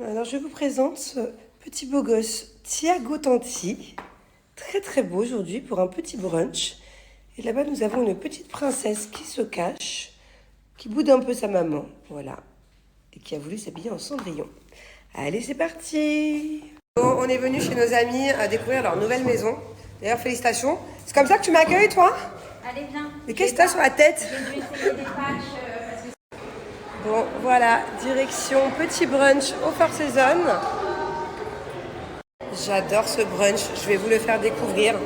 Alors je vous présente ce petit beau gosse Thiago Tanti, très très beau aujourd'hui pour un petit brunch. Et là-bas nous avons une petite princesse qui se cache, qui boude un peu sa maman, voilà, et qui a voulu s'habiller en Cendrillon. Allez, c'est parti. Bon, on est venu chez nos amis à découvrir leur nouvelle maison. D'ailleurs, félicitations. C'est comme ça que tu m'accueilles, toi? Allez, viens. Mais qu'est-ce que t'as sur la tête? J'ai dû essayer des patchs. Bon, voilà, direction petit brunch au Four Seasons. J'adore ce brunch, je vais vous le faire découvrir.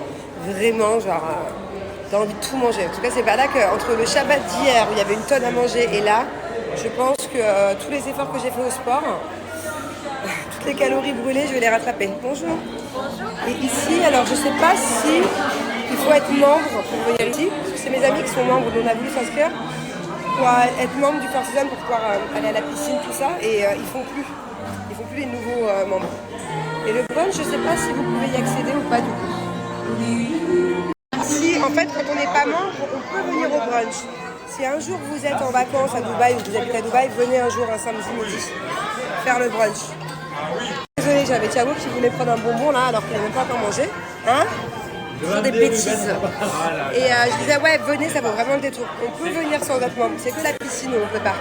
Vraiment, genre, t'as envie de tout manger. En tout cas, c'est pas là qu'entre le Shabbat d'hier, où il y avait une tonne à manger, et là, je pense que tous les efforts que j'ai fait au sport, toutes les calories brûlées, je vais les rattraper. Bonjour. Bonjour. Et ici, alors je sais pas si il faut être membre pour venir ici, parce que c'est mes amis qui sont membres, donc on a voulu s'inscrire pour être membre du Four Seasons pour pouvoir aller à la piscine, tout ça, et ils font plus les nouveaux membres. Et le brunch, je sais pas si vous pouvez y accéder ou pas du coup. Si, en fait, quand on n'est pas membre, on peut venir au brunch. Si un jour vous êtes en vacances à Dubaï ou vous habitez à Dubaï, venez un jour un samedi midi faire le brunch. Désolée, j'avais Thiago qui voulait prendre un bonbon là alors qu'il n'a même pas encore mangé. Hein? Sur des bêtises. Et je disais, ouais, venez, ça vaut vraiment le détour. On peut venir sans être membre, c'est que la piscine où on peut pas.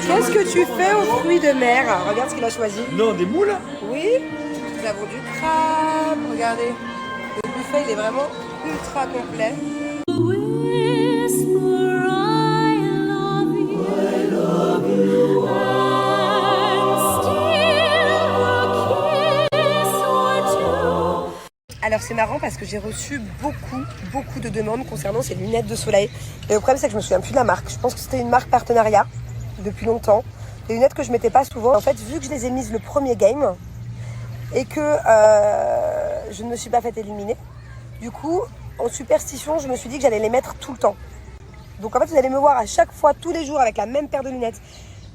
Qu'est-ce que tu fais aux fruits de mer? Regarde ce qu'il a choisi. Non, des moules? Oui, nous avons du crabe, regardez. Le buffet, il est vraiment ultra complet. Alors c'est marrant parce que j'ai reçu beaucoup de demandes concernant ces lunettes de soleil. Et le problème c'est que je me souviens plus de la marque. Je pense que c'était une marque partenariat depuis longtemps. Des lunettes que je mettais pas souvent. En fait, vu que je les ai mises le premier game et que je ne me suis pas fait éliminer, du coup, en superstition, je me suis dit que j'allais les mettre tout le temps. Donc en fait, vous allez me voir à chaque fois, tous les jours, avec la même paire de lunettes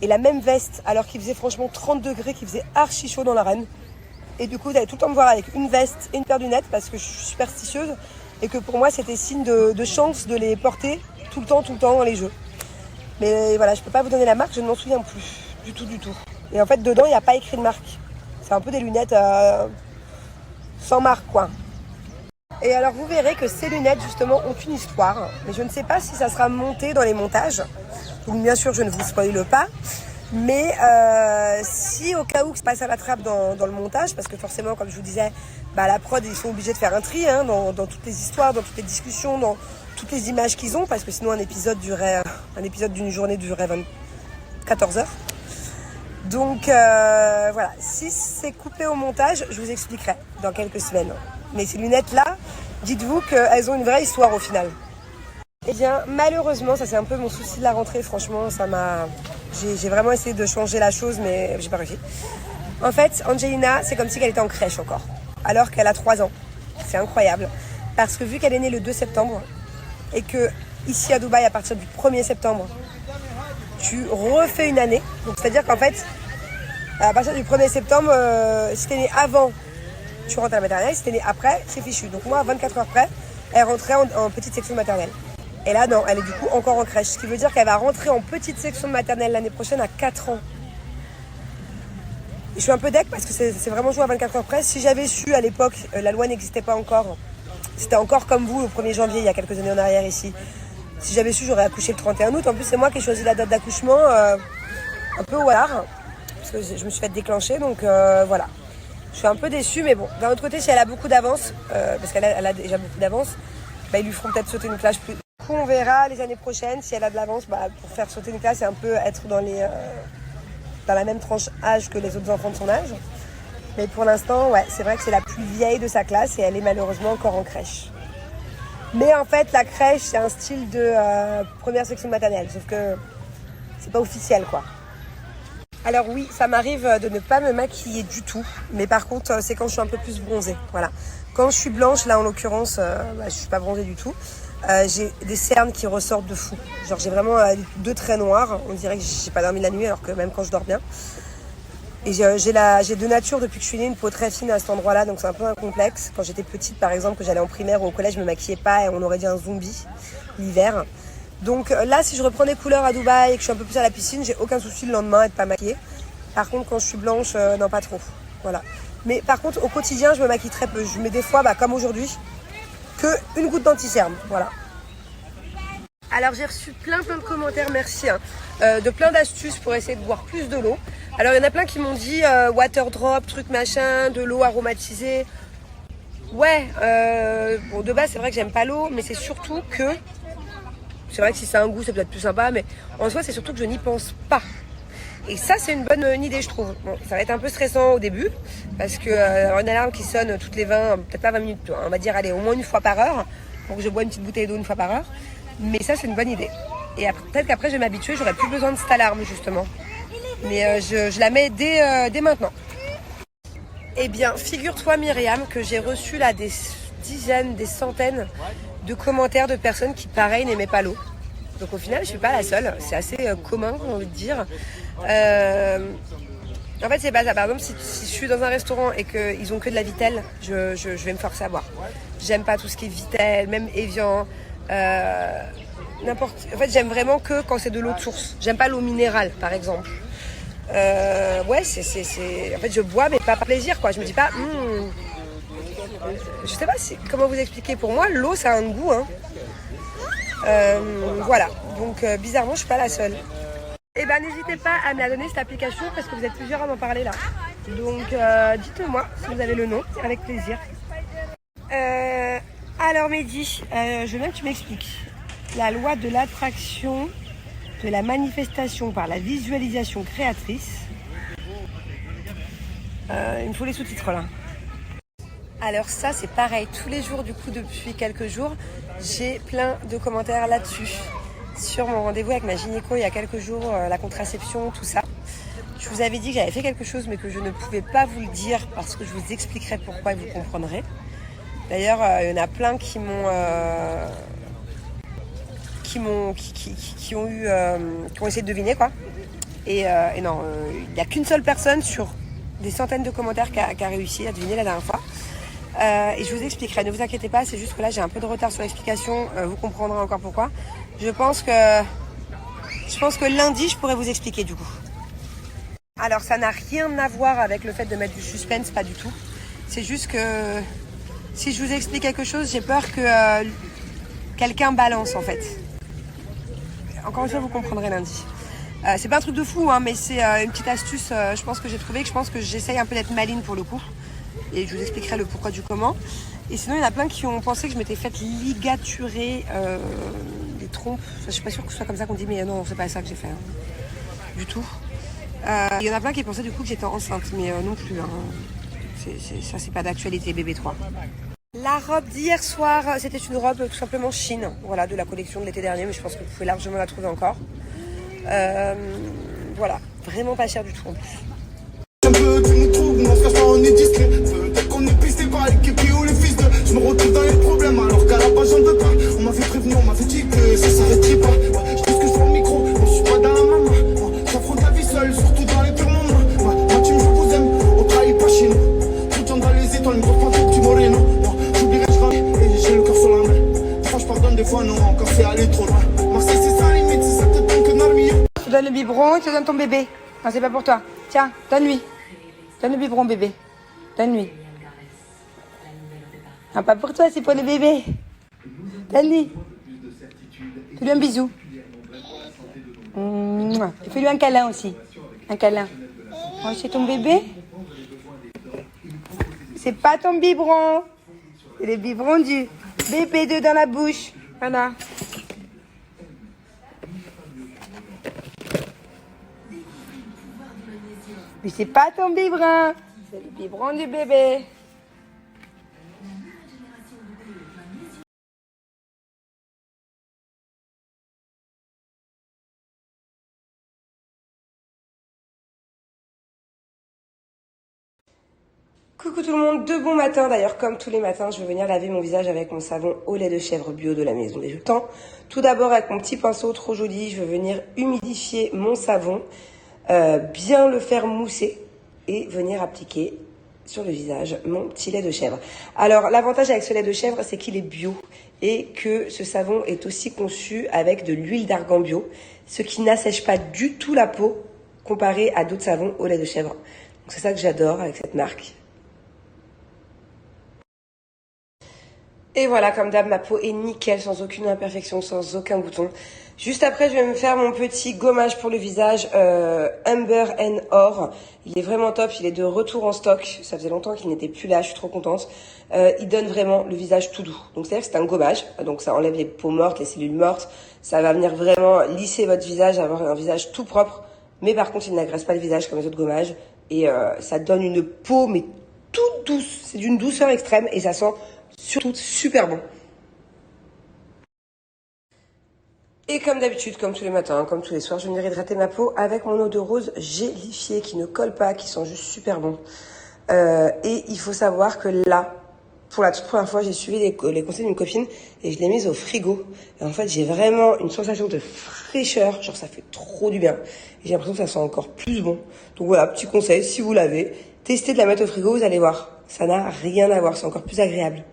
et la même veste, alors qu'il faisait franchement 30 degrés, qu'il faisait archi chaud dans l'arène. Et du coup, vous allez tout le temps me voir avec une veste et une paire de lunettes parce que je suis superstitieuse et que pour moi, c'était signe de chance de les porter tout le temps dans les jeux. Mais voilà, je peux pas vous donner la marque, je ne m'en souviens plus du tout. Et en fait, dedans, il n'y a pas écrit de marque. C'est un peu des lunettes sans marque, quoi. Et alors, vous verrez que ces lunettes, justement, ont une histoire. Mais je ne sais pas si ça sera monté dans les montages. Donc, bien sûr, je ne vous spoile pas. Mais si au cas où se passe à la trappe dans le montage, parce que forcément, comme je vous disais, la prod, ils sont obligés de faire un tri dans toutes les histoires, dans toutes les discussions, dans toutes les images qu'ils ont, parce que sinon un épisode d'une journée durerait 14 heures. Donc voilà, si c'est coupé au montage, je vous expliquerai dans quelques semaines. Mais ces lunettes-là, dites-vous qu'elles ont une vraie histoire au final. Eh bien, malheureusement, ça c'est un peu mon souci de la rentrée, franchement, j'ai vraiment essayé de changer la chose, mais j'ai pas réussi. En fait, Angelina, c'est comme si elle était en crèche encore, alors qu'elle a 3 ans. C'est incroyable, parce que vu qu'elle est née le 2 septembre, et que ici à Dubaï, à partir du 1er septembre, tu refais une année. Donc c'est-à-dire qu'en fait, à partir du 1er septembre, si t'es né avant, tu rentres à la maternelle, si t'es né après, c'est fichu. Donc moi, à 24 heures près, elle rentrait en petite section maternelle. Et là, non, elle est du coup encore en crèche. Ce qui veut dire qu'elle va rentrer en petite section de maternelle l'année prochaine à 4 ans. Et je suis un peu deck parce que c'est vraiment joué à 24 heures près. Si j'avais su à l'époque, la loi n'existait pas encore. C'était encore comme vous, le 1er janvier, il y a quelques années en arrière ici. Si j'avais su, j'aurais accouché le 31 août. En plus, c'est moi qui ai choisi la date d'accouchement un peu au hasard. Parce que je me suis fait déclencher, donc voilà. Je suis un peu déçue, mais bon. D'un autre côté, si elle a beaucoup d'avance, parce qu'elle a déjà beaucoup d'avance, ils lui feront peut-être sauter une classe plus. Du coup, on verra les années prochaines si elle a de l'avance. Pour faire sauter une classe, c'est un peu être dans la même tranche âge que les autres enfants de son âge. Mais pour l'instant, ouais, c'est vrai que c'est la plus vieille de sa classe et elle est malheureusement encore en crèche. Mais en fait, la crèche, c'est un style de première section maternelle, sauf que c'est pas officiel, quoi. Alors oui, ça m'arrive de ne pas me maquiller du tout, mais par contre, c'est quand je suis un peu plus bronzée, voilà. Quand je suis blanche, là en l'occurrence, je suis pas bronzée du tout. J'ai des cernes qui ressortent de fou. Genre j'ai vraiment 2 traits noirs. On dirait que j'ai pas dormi la nuit alors que même quand je dors bien. Et j'ai de nature depuis que je suis née une peau très fine à cet endroit-là, donc c'est un peu un complexe. Quand j'étais petite par exemple, que j'allais en primaire ou au collège, je me maquillais pas et on aurait dit un zombie l'hiver. Donc là, si je reprends des couleurs à Dubaï et que je suis un peu plus à la piscine, j'ai aucun souci le lendemain d'être pas maquillée. Par contre, quand je suis blanche, non, pas trop. Voilà. Mais par contre, au quotidien, je me maquille très peu. Je mets des fois, comme aujourd'hui, qu'une goutte d'anti-cerne. Voilà. Alors, j'ai reçu plein de commentaires, merci, de plein d'astuces pour essayer de boire plus de l'eau. Alors, il y en a plein qui m'ont dit water drop, truc machin, de l'eau aromatisée. Ouais, bon, de base, c'est vrai que j'aime pas l'eau, mais c'est surtout que... C'est vrai que si c'est un goût, c'est peut-être plus sympa, mais en soi, c'est surtout que je n'y pense pas. Et ça, c'est une bonne idée, je trouve. Bon, ça va être un peu stressant au début, parce que une alarme qui sonne toutes les 20, peut-être pas 20 minutes, on va dire, allez, au moins une fois par heure, pour que je bois une petite bouteille d'eau une fois par heure. Mais ça, c'est une bonne idée. Et peut-être qu'après, je vais m'habituer, j'aurai plus besoin de cette alarme, justement. Mais je la mets dès maintenant. Eh bien, figure-toi, Myriam, que j'ai reçu là des dizaines, des centaines de commentaires de personnes qui, pareil, n'aimaient pas l'eau. Donc au final, je suis pas la seule. C'est assez commun, j'ai envie de dire. En fait, c'est pas ça. Par exemple, si je suis dans un restaurant et qu'ils ont que de la Vittel, je vais me forcer à boire. J'aime pas tout ce qui est Vittel, même Evian. N'importe. En fait, j'aime vraiment que quand c'est de l'eau de source. J'aime pas l'eau minérale, par exemple. Ouais, c'est. En fait, je bois, mais pas par plaisir, quoi. Je me dis pas. Je sais pas comment vous expliquer. Pour moi, l'eau, ça a un goût, hein. Voilà, donc bizarrement je suis pas la seule. Et n'hésitez pas à me la donner cette application parce que vous êtes plusieurs à m'en parler là. Donc dites-moi si vous avez le nom, avec plaisir. Alors Mehdi, je veux bien que tu m'expliques. La loi de l'attraction, de la manifestation par la visualisation créatrice. Il me faut les sous-titres là. Alors ça c'est pareil, tous les jours du coup depuis quelques jours, j'ai plein de commentaires là-dessus. Sur mon rendez-vous avec ma gynéco il y a quelques jours, la contraception, tout ça. Je vous avais dit que j'avais fait quelque chose mais que je ne pouvais pas vous le dire parce que je vous expliquerai pourquoi et vous comprendrez. D'ailleurs, il y en a plein qui ont essayé de deviner quoi. Et non, il n'y a qu'une seule personne sur des centaines de commentaires qui a réussi à deviner la dernière fois. Et je vous expliquerai, ne vous inquiétez pas, c'est juste que là j'ai un peu de retard sur l'explication, vous comprendrez encore pourquoi. Je pense que lundi je pourrais vous expliquer du coup. Alors ça n'a rien à voir avec le fait de mettre du suspense, pas du tout. C'est juste que si je vous explique quelque chose, j'ai peur que quelqu'un balance en fait. Encore une fois, vous comprendrez lundi. C'est pas un truc de fou, hein, mais c'est une petite astuce, je pense que j'ai trouvé, que je pense que j'essaye un peu d'être maligne pour le coup. Et je vous expliquerai le pourquoi du comment. Et sinon, il y en a plein qui ont pensé que je m'étais faite ligaturer les trompes. Je suis pas sûre que ce soit comme ça qu'on dit, mais non, c'est pas ça que j'ai fait. Hein. Du tout. Il y en a plein qui pensaient du coup que j'étais enceinte, mais non plus. Hein. Ça, c'est pas d'actualité, bébé 3. La robe d'hier soir, c'était une robe tout simplement Chine. Voilà, de la collection de l'été dernier, mais je pense que vous pouvez largement la trouver encore. Voilà, vraiment pas cher du tout en plus. Un peu, tu nous trouves, on se cache pas, on est discret. Peut-être qu'on est pisté par les képis ou les fils de. Je me retrouve dans les problèmes alors qu'à la base j'en veux pas. On m'avait prévenu, on m'avait dit que ça s'arrêterait pas. Ouais, je dis ce que je vois au micro, moi je suis pas dans la maman. J'affronte la vie seule, surtout dans les pires moments. Ma team, je vous aime, on trahit pas chez nous. Tout le temps dans les étoiles, me vois pas tout petit moreno. J'oublierai, je râle et j'ai le cœur sur la main. Des fois je pardonne, des fois non, encore c'est aller trop loin. Marseille c'est ça limite, c'est ça te donne que Narmia. Je te donne le biberon, je te donne ton bébé. Non, c'est pas pour toi. Tiens, donne-lui. Donne le biberon, bébé. Donne-lui. Non, pas pour toi, c'est pour le bébé. Donne-lui. Fais-lui un bisou. Et fais-lui un câlin aussi. Un câlin. Oh, c'est ton bébé? C'est pas ton biberon. C'est le biberon du bébé de dans la bouche. Voilà. Mais c'est pas ton biberon, c'est le biberon du bébé. Coucou tout le monde, de bon matin. D'ailleurs, comme tous les matins, je vais venir laver mon visage avec mon savon au lait de chèvre bio de la maison des Sultans. Tout d'abord, avec mon petit pinceau trop joli, je vais venir humidifier mon savon, bien le faire mousser et venir appliquer sur le visage mon petit lait de chèvre. Alors, l'avantage avec ce lait de chèvre, c'est qu'il est bio et que ce savon est aussi conçu avec de l'huile d'argan bio, ce qui n'assèche pas du tout la peau comparé à d'autres savons au lait de chèvre. Donc c'est ça que j'adore avec cette marque. Et voilà, comme d'hab, ma peau est nickel, sans aucune imperfection, sans aucun bouton. Juste après, je vais me faire mon petit gommage pour le visage Amber and Or. Il est vraiment top, il est de retour en stock. Ça faisait longtemps qu'il n'était plus là, je suis trop contente. Il donne vraiment le visage tout doux. Donc c'est-à-dire que c'est un gommage, donc ça enlève les peaux mortes, les cellules mortes. Ça va venir vraiment lisser votre visage, avoir un visage tout propre. Mais par contre, il n'agresse pas le visage comme les autres gommages. Et ça donne une peau, mais toute douce. C'est d'une douceur extrême et ça sent surtout super bon. Et comme d'habitude, comme tous les matins, comme tous les soirs, je vais venir hydrater ma peau avec mon eau de rose gélifiée qui ne colle pas, qui sent juste super bon. Et il faut savoir que là, pour la toute première fois, j'ai suivi les conseils d'une copine et je l'ai mise au frigo. Et en fait, j'ai vraiment une sensation de fraîcheur, genre ça fait trop du bien. Et j'ai l'impression que ça sent encore plus bon. Donc voilà, petit conseil, si vous l'avez, testez de la mettre au frigo, vous allez voir. Ça n'a rien à voir, c'est encore plus agréable.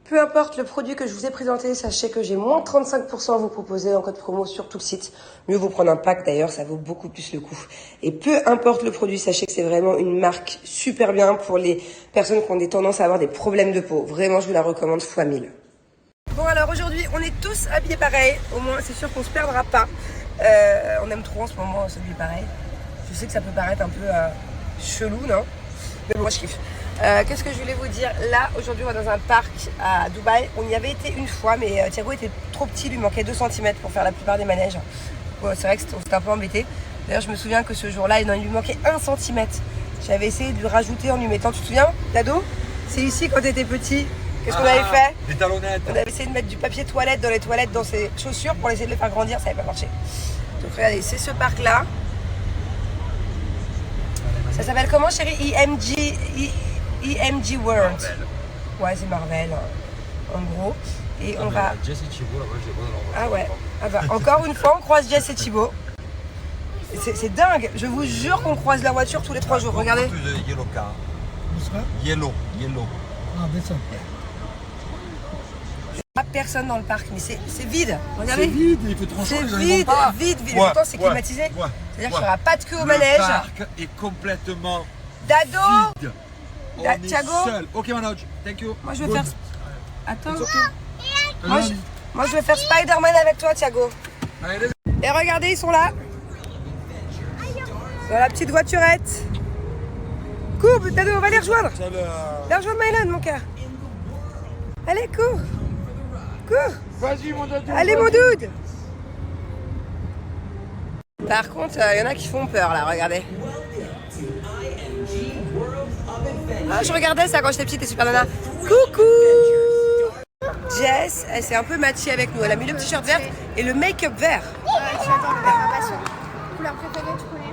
Peu importe le produit que je vous ai présenté, sachez que j'ai moins 35% à vous proposer en code promo sur tout le site. Mieux vous prendre un pack d'ailleurs, ça vaut beaucoup plus le coup. Et peu importe le produit, sachez que c'est vraiment une marque super bien pour les personnes qui ont des tendances à avoir des problèmes de peau. Vraiment, je vous la recommande fois 1000. Bon alors aujourd'hui, on est tous habillés pareil. Au moins, c'est sûr qu'on se perdra pas. On aime trop en ce moment s'habiller pareil. Je sais que ça peut paraître un peu chelou, non? Mais bon, moi je kiffe. Qu'est-ce que je voulais vous dire? Là, aujourd'hui, on va dans un parc à Dubaï. On y avait été une fois, mais Thiago était trop petit, lui manquait 2 cm pour faire la plupart des manèges. Bon, c'est vrai que c'était un peu embêté. D'ailleurs, je me souviens que ce jour-là, il lui manquait 1 cm. J'avais essayé de lui rajouter en lui mettant, tu te souviens, Dado? C'est ici quand t'étais petit. Qu'est-ce qu'on avait fait? Des talonnettes. On avait essayé de mettre du papier toilette dans les toilettes, dans ses chaussures pour essayer de les faire grandir, ça n'avait pas marché. Donc regardez, c'est ce parc-là. Ça s'appelle comment, chérie? EMG World. Ouais, c'est Marvel, en gros. Et on va... Jess et Thibaut, là-bas, je les vois dans leur... Ah ouais. Ah bah, encore une fois, on croise Jess et Thibaut. C'est dingue. Je vous jure qu'on croise la voiture tous les 3 jours. Regardez. Yellow car. Yellow. Ah, descends. Pas personne dans le parc, mais c'est vide. Regardez. C'est vide, il fait trop chaud. C'est vide. Et pourtant, c'est climatisé. C'est-à-dire qu'il n'y aura pas de queue au manège. Le parc est complètement Dado. vide. On est Thiago. seul. Ok, Manoj, thank you. Moi, je vais faire... Attends. Moi, je vais faire Spider-Man avec toi, Thiago. Allez, Et regardez, ils sont là. Dans la petite voiturette. Cours, Dado, on va les rejoindre. Les rejoindre Mylan, mon cœur. Allez, cours. Cours. Vas-y, mon doudou. Allez, mon dude. Par contre, il y en a qui font peur, là, regardez. Ah, je regardais ça quand j'étais petite et super nana. Coucou. Jess, elle s'est un peu matchée avec nous. Elle a mis le t-shirt vert et le make-up vert. J'adore, ma passion. Couleur préférée, tu connais?